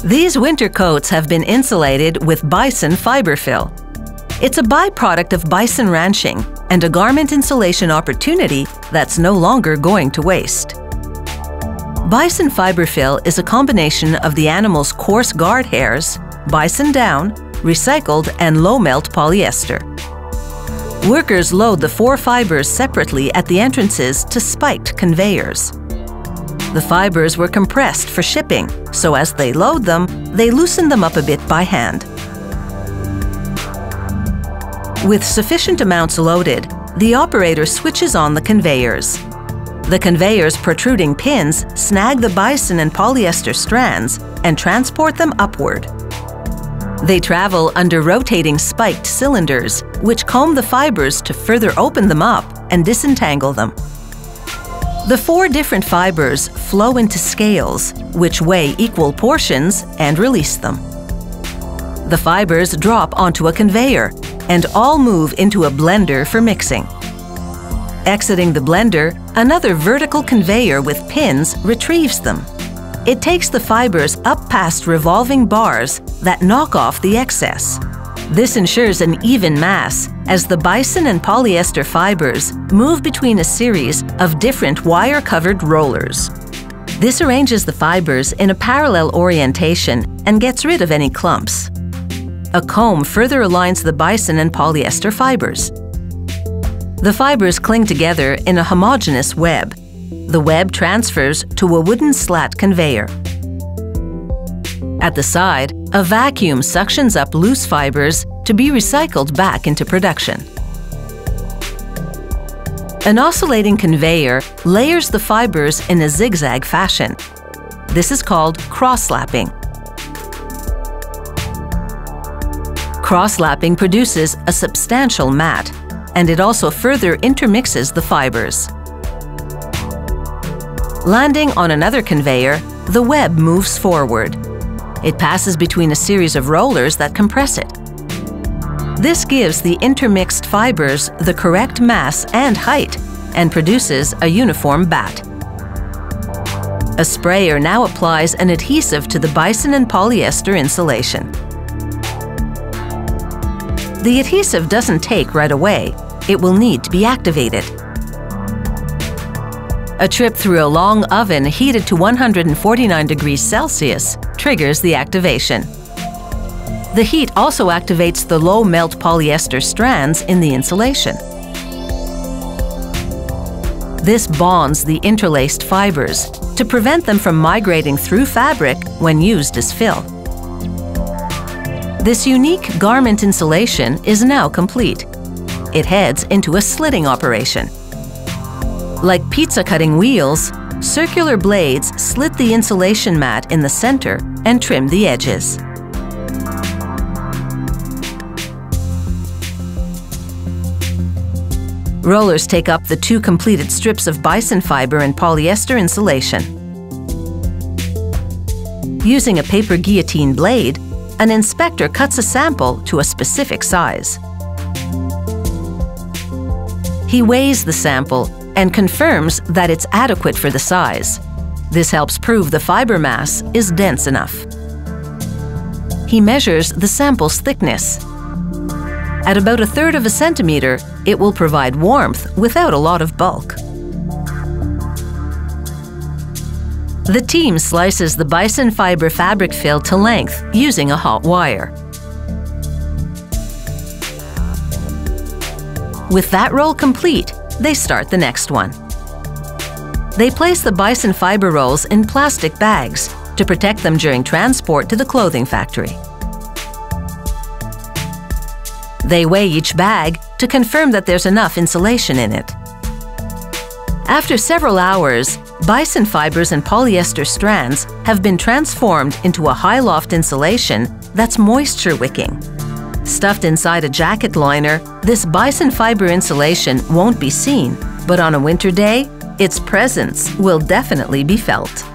These winter coats have been insulated with bison fiberfill. It's a byproduct of bison ranching and a garment insulation opportunity that's no longer going to waste. Bison fiberfill is a combination of the animal's coarse guard hairs, bison down, recycled and low-melt polyester. Workers load the 4 fibers separately at the entrances to spiked conveyors. The fibers were compressed for shipping, so as they load them, they loosen them up a bit by hand. With sufficient amounts loaded, the operator switches on the conveyors. The conveyor's protruding pins snag the bison and polyester strands and transport them upward. They travel under rotating spiked cylinders, which comb the fibers to further open them up and disentangle them. The 4 different fibers flow into scales, which weigh equal portions and release them. The fibers drop onto a conveyor and all move into a blender for mixing. Exiting the blender, another vertical conveyor with pins retrieves them. It takes the fibers up past revolving bars that knock off the excess. This ensures an even mass as the bison and polyester fibers move between a series of different wire-covered rollers. This arranges the fibers in a parallel orientation and gets rid of any clumps. A comb further aligns the bison and polyester fibers. The fibers cling together in a homogeneous web. The web transfers to a wooden slat conveyor. At the side, a vacuum suctions up loose fibers to be recycled back into production. An oscillating conveyor layers the fibers in a zigzag fashion. This is called cross-lapping. Cross-lapping produces a substantial mat, and it also further intermixes the fibers. Landing on another conveyor, the web moves forward. It passes between a series of rollers that compress it. This gives the intermixed fibers the correct mass and height and produces a uniform bat. A sprayer now applies an adhesive to the bison and polyester insulation. The adhesive doesn't take right away. It will need to be activated. A trip through a long oven heated to 149 degrees Celsius triggers the activation. The heat also activates the low-melt polyester strands in the insulation. This bonds the interlaced fibers to prevent them from migrating through fabric when used as fill. This unique garment insulation is now complete. It heads into a slitting operation. Like pizza cutting wheels, circular blades slit the insulation mat in the center and trim the edges. Rollers take up the 2 completed strips of bison fiber and polyester insulation. Using a paper guillotine blade, an inspector cuts a sample to a specific size. He weighs the sample and confirms that it's adequate for the size. This helps prove the fiber mass is dense enough. He measures the sample's thickness. At about 1/3 of a centimeter, it will provide warmth without a lot of bulk. The team slices the bison fiber fabric fill to length using a hot wire. With that roll complete, they start the next one. They place the bison fiber rolls in plastic bags to protect them during transport to the clothing factory. They weigh each bag to confirm that there's enough insulation in it. After several hours, bison fibers and polyester strands have been transformed into a high-loft insulation that's moisture-wicking. Stuffed inside a jacket liner, this bison fiber insulation won't be seen, but on a winter day, its presence will definitely be felt.